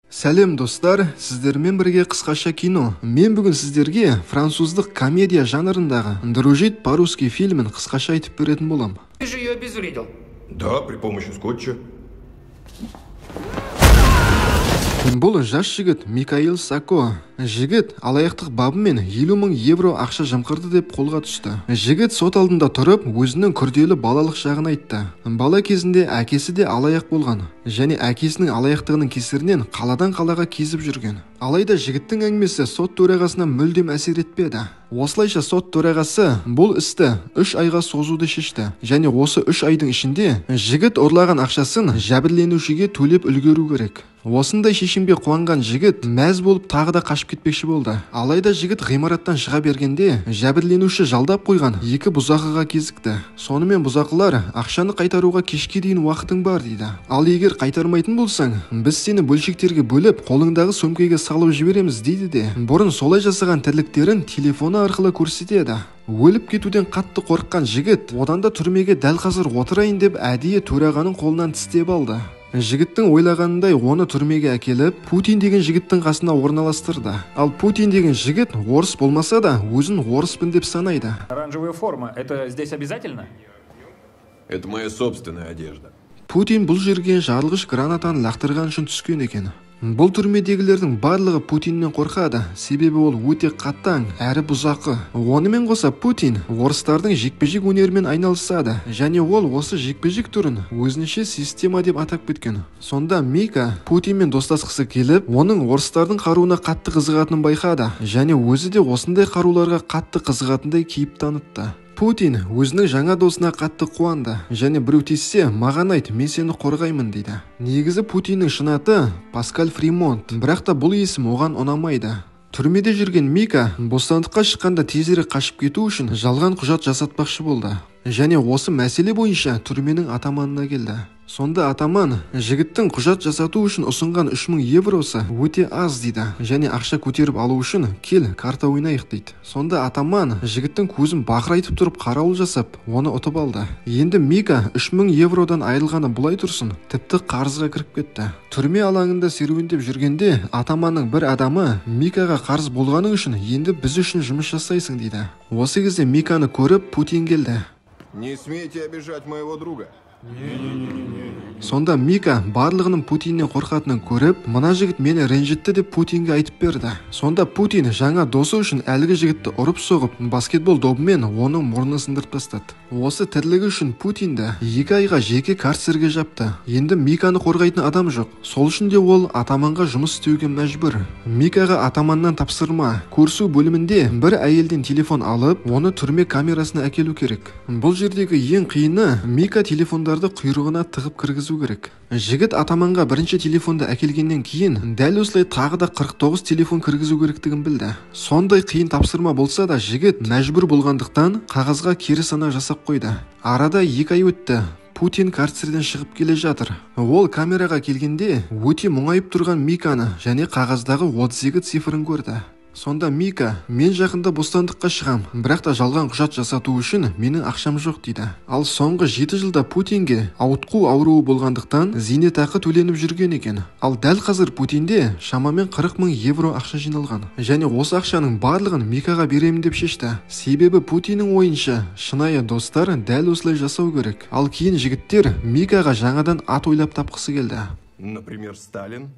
Сәлем достар, сіздермен бірге қысқаша кино. Мен бүгін сіздерге француздық комедия жанрындағы «Дружить по-русски» фильмін қысқаша айтып беретін болам. Ты же ее обезвредил. Да, при помощи скотча. Бұл жас жігіт Микаэл Сако. Жігіт алаяқтық бабымен 50 000 евро ақша жымқырды деп қолға түсті. Жігіт сот алдында тұрып, өзінің күрделі балалық шағын айтты. Бала кезінде әкесі де алаяқ болған, және әкесінің алаяқтығының кесірінен қаладан қалаға кезіп жүрген. Алайда жігіттің әңгімесі сот төрағасына мүлдем әсер етпеді. Осылайша сот төрағасы бұл істі 3 айға созуды шешті, және осы 3 айдың ішінде жігіт ұрлаған ақшасын жәбірленушіге төлеп үлгеру керек. Осындай шешімге қуанған жігіт мәз болып тағы да қашып кетпекші болды. Алайда жігіт ғимараттан шыға бергенде жәбірленуші жалдап қойған 2 бұзақыға кезікті. Сонымен бұзақылар ақшаны қайтаруға кешке дейін уақытың бар дейді. Ал егер қайтармайтын болсаң, біз сені бөлшектерге бөліп, қолыңдағы сөмкеге салып жібереміз дейді де. Бұрын солай жасаған тірліктерін телефоны арқылы көрсетеді. Өліп кетуден қатты қорыққан жігіт одан да түрмеге дәл қазір отырайын деп әдейі төрағаның қолынан тістеп алды. Жігіттің ойлағанындай оны түрмеге әкеліп, Путин деген жігіттің қасына орналастырды. Ал Путин деген жігіт орыс болмаса да, өзін орыспын деп санайды. Оранжевая форма, это здесь обязательно? Это моя собственная одежда. Путин бұл жерге жарылғыш гранатаны лақтырған үшін түскен екен. Бұл түрмедегілердің барлығы Путиннен қорқады, себебі ол өте қатаң әрі бұзақы. Онымен қоса Путин орыстардың жекпе-жек өнерімен айналысады, және ол осы жекпе-жек түрін өзінше система деп атап кеткен. Сонда Мика Путинмен достасқысы келіп, оның орыстардың қаруына қатты қызығатынын байқады, және өзі де осындай қаруларға қатты қызығатындай кейіп танытты. Путин өзінің жаңа досына қатты қуанды, және біреу тиіссе, маған айт, мен сені қорғаймын дейді. Негізі Путиннің шын аты Паскаль Фримонт, бірақ та бұл есім оған ұнамайды. Түрмеде жүрген Мика бостандыққа шыққанда тезірек қашып кету үшін жалған құжат жасатпақшы болды. Және осы мәселе бойынша түрменің атаманына келді. Сонда атаман жігіттің құжат жасату үшін ұсынған 3 000 евросы өте аз дейді, және ақша көтеріп алу үшін кел карта ойнайық дейді. Сонда атаман жігіттің көзін бақырайтып тұрып қарауыл жасап, оны ұтып алды. Енді Мика 3 000 евродан айырылғаны бұлай тұрсын, тіпті қарызға кіріп кетті. Түрме алаңында серуендеп жүргенде атаманның бір адамы Микаға қарыз болғаның үшін енді біз үшін жұмыс жасайсың дейді. Осы кезде Миканы көріп Путин келді. Не смейте обижать моего друга. Сонда Мика барлығының Путиннен қорқатынын көріп, мына жігіт мені ренжітті деп Путинге айтып берді. Сонда Путин жаңа досы үшін әлгі жігітті ұрып соғып, баскетбол добымен оның мұрнын сындырып тастады. Осы тірлігі үшін Путинді 2 айға жеке карцерге жапты. Енді Миканы қорғайтын адам жоқ. Сол үшін де ол атаманға жұмыс істеуге мәжбүр. Микаға атаманнан тапсырма. Көрсу бөлімінде бір әйелден телефон алып, оны түрме камерасына әкелу керек. Бұл жердегі ең қиыны Мика телефондарды құйрығына тығып кіргізу керек. Жігіт атаманға бірінші телефонды әкелгеннен кейін дәл осылай тағы да 49 телефон кіргізу керектігін білді. Сондай қиын тапсырма болса да жігіт мәжбүр болғандықтан қағазға кері санақ жасап қойды. Арада 2 ай өтті. Путин карцерден шығып келе жатыр. Ол камераға келгенде өте мұңайып тұрған Миканы және қағаздағы 32 цифрын көрді. Сонда Мика, мен жақында бостандыққа шығам, бірақ та жалған құжат жасату үшін менің ақшам жоқ дейді. Ал соңғы 7 жылда Путинге ауытқу ауруы болғандықтан зейнетақы төленіп жүрген екен. Ал дәл қазір Путинде шамамен 40 000 евро ақша жиналған. Және осы ақшаның барлығын Микаға беремін деп шешті. Себебі Путиннің ойынша шынайы достар дәл осылай жасау керек. Ал кейін жігіттер Микаға жаңадан ат ойлап тапқысы келді. Например, Сталин.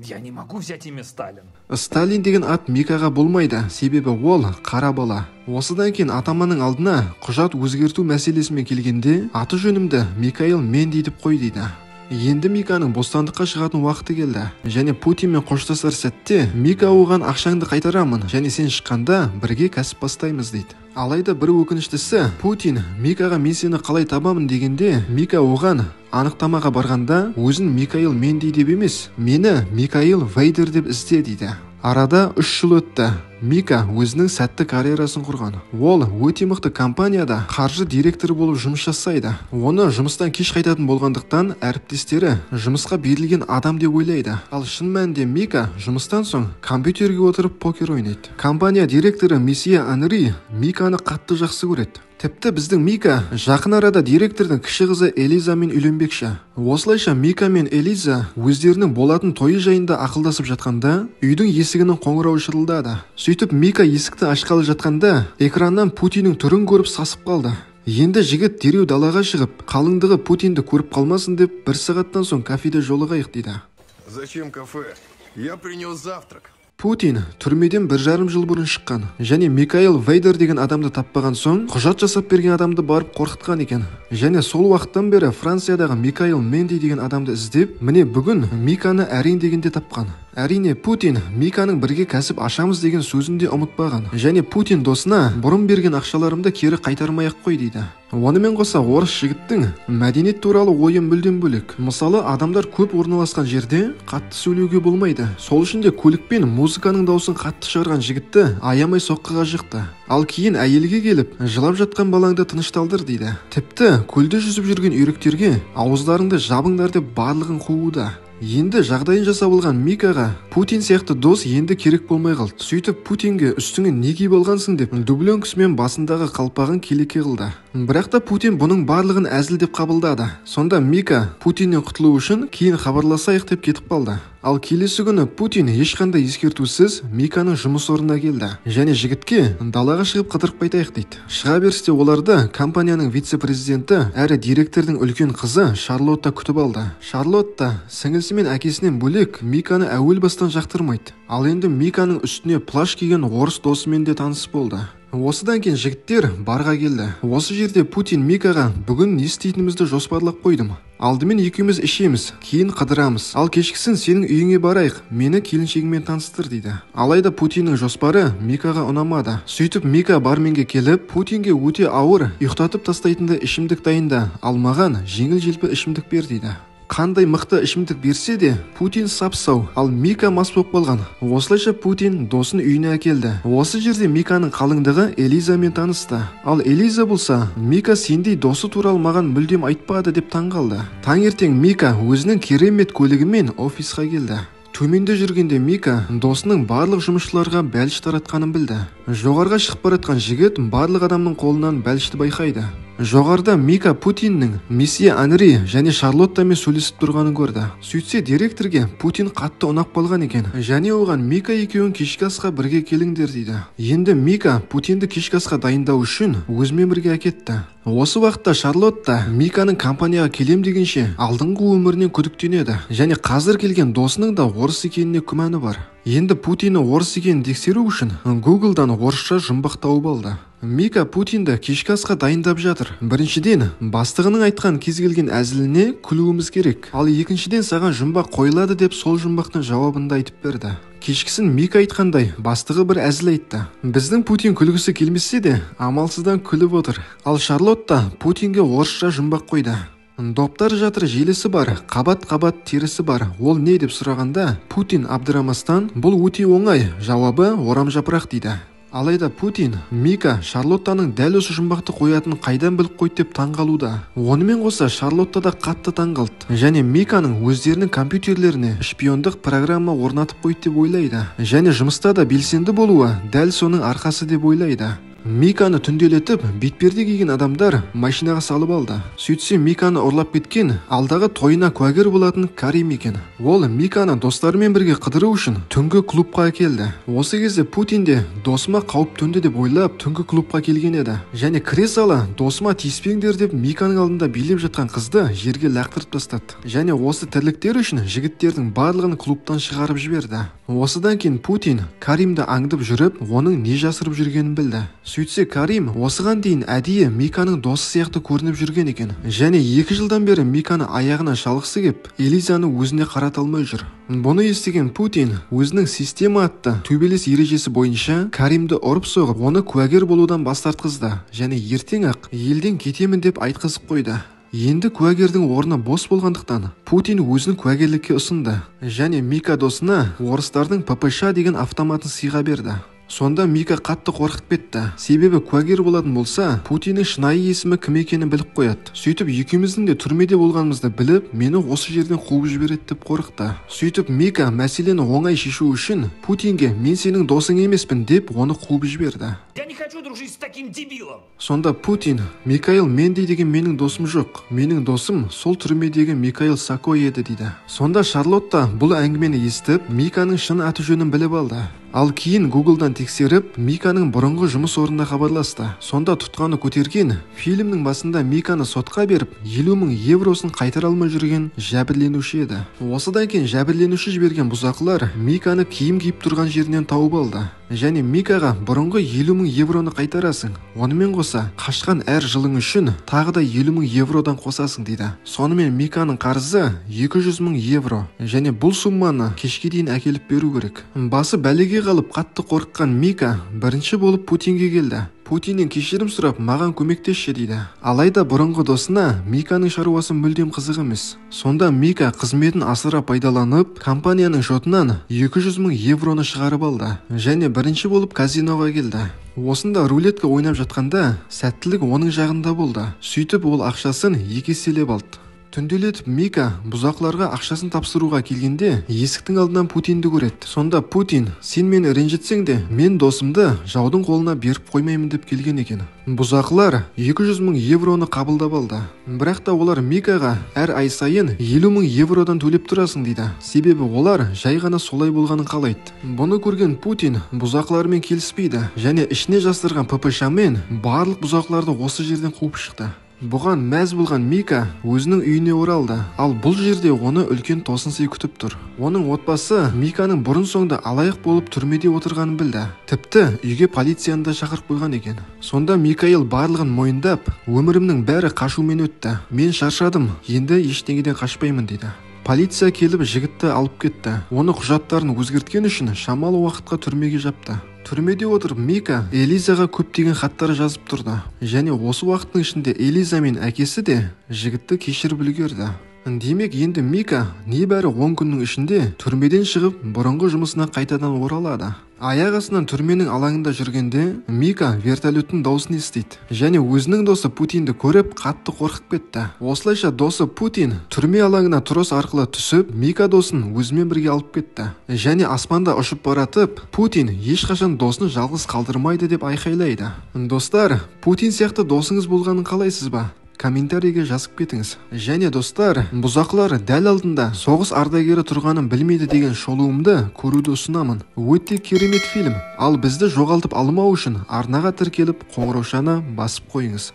Я не могу взять имя Сталин. Сталин деген ат Микаға болмайды, себебі ол қара бала. Осыдан кейін атаманның алдына құжат өзгерту мәселесімен келгенде, аты жөнімді Микаэл Менди деп қой дейді. Енді Миканың бостандыққа шығатын уақыты келді. Және Путинмен қоштасар сәтте Мика оған ақшаңды қайтарамын, және сен шыққанда бірге кәсіп бастаймыз дейді. Алайда бір өкініштісі, Путин Микаға мен сені қалай табамын дегенде, Мика оған анықтамаға барғанда өзін Микаэл Менди деп емес, мені Микаэл Вейдер деп ізде дейді. Арада 3 жыл өтті. Мика өзінің сәтті карьерасын құрған. Ол өте мықты компанияда қаржы директоры болып жұмыс жасайды. Оны жұмыстан кеш қайтатын болғандықтан әріптестері жұмысқа берілген адам деп ойлайды. Ал шын мәнінде Мика жұмыстан соң компьютерге отырып покер ойнайды. Компания директоры месье Анри Миканы қатты жақсы көреді. Тіпті біздің Мика жақын арада директордың кіші қызы Элизамен үйленбекші. Осылайша Мика мен Элиза өздерінің болатын тойы жайында ақылдасып жатқанда, үйдің есігінің қоңырауы шырылдады. Сөйтіп Мика есікті ашқалы жатқанда, экраннан Путиннің түрін көріп сасып қалды. Енді жігіт дереу далаға шығып, қалыңдығы Путинді көріп қалмасын деп, 1 сағаттан соң кафеде жолығайық дейді. Зачем кафе? Я принес завтрак. Путин түрмеден 1,5 жыл бұрын шыққан және Микаэл Вейдер деген адамды таппаған соң құжат жасап берген адамды барып қорқытқан екен. Және сол уақыттан бері Франциядағы Микаэл Менди деген адамды іздеп, міне бүгін Миканы әрең дегенде тапқан. Әрине Путин Миканың бірге кәсіп ашамыз деген сөзін де ұмытпаған. Және Путин досына бұрын берген ақшаларымды кері қайтармай-ақ қой дейді. Онымен қоса орыс жігіттің мәдениет туралы ойы мүлдем бөлек. Мысалы, адамдар көп орналасқан жерде қатты сөйлеуге болмайды. Сол үшін де көлікпен музыканың даусын қатты шығарған жігітті аямай соққыға жықты. Ал кейін әйелге келіп, жылап жатқан балаңды тынышталдыр дейді. Тіпті көлде жүзіп жүрген үйректерге ауыздарыңды жабыңдар деп барлығын қууда. Енді жағдайын жасап алған Микаға Путин сияқты дос енді керек болмай қалды. Сөйтіп Путинге үстіңе не киіп алғансың деп дубленкасымен басындағы қалпағын келеке қылды. Бірақ та Путин бұның барлығын әзіл деп қабылдады. Сонда Мика Путиннен құтылу үшін кейін хабарласайық деп кетіп қалды. Ал келесі күні Путин ешқандай ескертусіз Миканың жұмыс орнына келді және жігітке далаға шығып қыдырып қайтайық дейді. Шыға берісте оларды компанияның вице-президенті әрі директордың үлкен қызы Шарлотта күтіп алды. Шарлотта сіңілісі мен әкесінен бөлек Миканы әуел бастан жақтырмайды. Ал енді Миканың үстіне плащ киген орыс досымен де таныс болды. Осыдан кейін жігіттер барға келді. Осы жерде Путин Микаға бүгін не істейтінімізді жоспарлап қойдым. Алдымен екеуміз ішеміз, кейін қыдырамыз. Ал кешкісін сенің үйіңе барайық, мені келіншегімен таныстыр дейді. Алайда Путиннің жоспары Микаға ұнамады. Сөйтіп Мика барменге келіп, Путинге өте ауыр, ұйықтатып тастайтынды ішімдік дайында, ал маған жеңіл-желпі ішімдік бер дейді. Қандай мықты ішімдік берсе де, Путин сап-сау, ал Мика мас болып қалған. Осылайша Путин досын үйіне әкелді. Осы жерде Миканың қалыңдығы Элизамен танысты. Ал Элиза болса, Мика сендей досы туралы маған мүлдем айтпады деп таңғалды. Таңертең Мика өзінің керемет көлігімен офисқа келді. Төменде жүргенде Мика досының барлық жұмысшыларға бәліш таратқанын білді. Жоғарға шығып баратқан жігіт барлық адамның қолынан бәлішті байқайды. Жоғарда Мика Путиннің месье Анри және Шарлоттамен сөйлесіп тұрғанын көрді. Сөйтсе директорге Путин қатты ұнап қалған екен. Және оған Мика екеуін кешкі асқа бірге келіңдер дейді. Енді Мика Путинді кешкі асқа дайындау үшін өзімен бірге әкетті. Осы уақытта Шарлотта Миканың компанияға келем дегенше алдыңғы өмірінен күдіктенеді. Және қазір келген досының да орыс екеніне күмәні бар. Енді Путиннің орыс екенін тексеру үшін Google'дан орысша жұмбақ тауып алды. Мика Путинді кешкі асқа дайындап жатыр. Біріншіден, бастығының айтқан кез келген әзіліне күлуіміз керек. Ал екіншіден, саған жұмбақ қойылады деп сол жұмбақтың жауабында айтып берді. Кешкісін Мика айтқандай, бастығы бір әзіл айтты. Біздің Путин күлгісі келмесе де, амалсыздан күліп отыр. Ал Шарлотта Путинге орысша жұмбақ қойды. Доптар жатыр, желісі бар, қабат-қабат терісі бар. Ол не деп сұрағанда, Путин абдырамастан, бұл өте оңай, жауабы орамжапырақ дейді. Алайда Путин Мика Шарлоттаның дәл осы жұмбақты қоятын қайдан біліп қойды деп таңғалуда. Онымен қоса Шарлотта да қатты таңғалды. Және Миканың өздерінің компьютерлеріне шпиондық программа орнатып қойды деп ойлайды. Және жұмыста да белсенді болуы дәл соның арқасы деп ойлайды. Миканы түнделетіп, бетперде киген адамдар машинаға салып алды. Сөйтсе Миканы ұрлап кеткен алдағы тойына куәгер болатын Карим екен. Ол Миканы достарымен бірге қыдыру үшін түнгі клубқа әкелді. Осы кезде Путин де досыма қауіп төнді деп ойлап түнгі клубқа келген еді. Және кіре сала досыма тиіспеңдер деп Миканың алдында билеп жатқан қызды жерге лақтырып тастады. Және осы тірліктері үшін жігіттердің барлығын клубтан шығарып жіберді. Осыдан кейін Путин Каримді аңдып жүріп, оның не жасырып жүргенін білді. Сөйтсе Карим осыған дейін әдейі Миканың досы сияқты көрініп жүрген екен. Және 2 жылдан бері Миканы аяғына шалғысы кеп, Элизаны өзіне қарата алмай жүр. Бұны естіген Путин өзінің система атты төбелес ережесі бойынша Каримді ұрып соғып, оны куәгер болудан бас тартқызды. Және ертең-ақ елден кетемін деп айтқызып қойды. Енді куәгердің орны бос болғандықтан Путин өзін куәгерлікке ұсынды. Және Мика досына орыстардың ППШ деген автоматын сыйға берді. Сонда Мика қатты қорқып кетті. Себебі куәгер болатын болса, Путиннің шынайы есімі кім екенін біліп қояды. Сөйтіп екеуміздің де түрмеде болғанымызды біліп, мені осы жерден қуып жібереді деп қорықты. Сөйтіп Мика мәселені оңай шешу үшін Путинге мен сенің досың емеспін деп оны қуып жіберді. Я не хочу дружить с таким дебилом. Сонда Путин: Микаил Мендей деген менің досым жоқ. Менің досым сол түрмедегі Микаил Сако еді дейді. Сонда Шарлотта бұл әңгімені естіп, Миканың шын аты жөнін біліп алды. Ал кейін Google'дан тексеріп, Миканың бұрынғы жұмыс орнына хабарласты. Сонда тұтқаны көтерген, фильмнің басында Миканы сотқа беріп, 50 мың евросын қайтара алмай жүрген жәбірленуші еді. Осыдан кейін жәбірленуші жіберген бұзақылар Миканы киім киіп тұрған жерінен тауып алды. Және Микаға бұрынғы 50 мың евроны қайтарасың. Онымен қоса, қашқан әр жылың үшін тағы да 50 мың евродан қосасың дейді. Сонымен Миканың қарызы 200 мың евро. Және бұл сумманы кешке дейін әкеліп беру керек. Басы бәлеге қалып қатты қорыққан Мика бірінші болып Путинге келді. Путиннен кешірім сұрап, маған көмектесші дейді. Алайда бұрынғы досына Миканың шаруасы мүлдем қызық емес. Сонда Мика қызметін асыра пайдаланып, компанияның шотынан 200 мың евроны шығарып алды. Және бірінші болып казиноға келді. Осында рулетка ойнап жатқанда сәттілік оның жағында болды. Сөйтіп ол ақшасын 2 еселеп алды. Түнделетіп Мика бұзақларға ақшасын тапсыруға келгенде есіктің алдынан Путинді көреді. Сонда Путин: сен мені ренжітсең де, мен досымды жаудың қолына беріп қоймаймын деп келген екен. Бұзақлар 200 мың евроны қабылдап алды. Бірақ та олар Микаға әр ай сайын 50 мың евродан төлеп тұрасың дейді. Себебі олар жай ғана солай болғанын қалайды. Бұны көрген Путин бұзақлармен келіспейді және ішіне жастырған ППШ-мен барлық бұзақларды осы жерден қуып шықты. Бұған мәз болған Мика өзінің үйіне оралды. Ал бұл жерде оны үлкен тосынсый күтіп тұр. Оның отбасы Миканың бұрын соңды алаяқ болып түрмеде отырғанын білді. Тіпті үйге полицияны да шақырып қойған екен. Сонда Микаил барлығын мойындап, өмірімнің бәрі қашумен өтті. Мен шаршадым, енді ештеңеден қашпаймын дейді. Полиция келіп жігітті алып кетті. Оны құжаттарын өзгерткен үшін шамалы уақытқа түрмеге жапты. Түрмеде отырып Мика Элизаға көптеген хаттар жазып тұрды. Және осы уақыттың ішінде Элиза мен әкесі де жігітті кешіріп үлгерді. Демек енді Мика небәрі 10 күннің ішінде түрмеден шығып бұрынғы жұмысына қайтадан оралады. Аяқ астынан түрменің алаңында жүргенде Мика вертолеттің дауысын естиді. Және өзінің досы Путинді көріп қатты қорқып кетті. Осылайша досы Путин түрме алаңына трос арқылы түсіп, Мика досын өзімен бірге алып кетті. Және аспанда ұшып баратып, Путин ешқашан досын жалғыз қалдырмайды деп айқайлайды. Достар, Путин сияқты досыңыз болғанын қалайсыз ба? Комментарийге жазып кетіңіз. Және достар, бұзақлар дәл алдында соғыс ардагері тұрғанын білмейді деген шолуымды көруді ұсынамын. Өте керемет фильм. Ал бізді жоғалтып алмау үшін арнаға тіркеліп қоңыраушаны басып қойыңыз.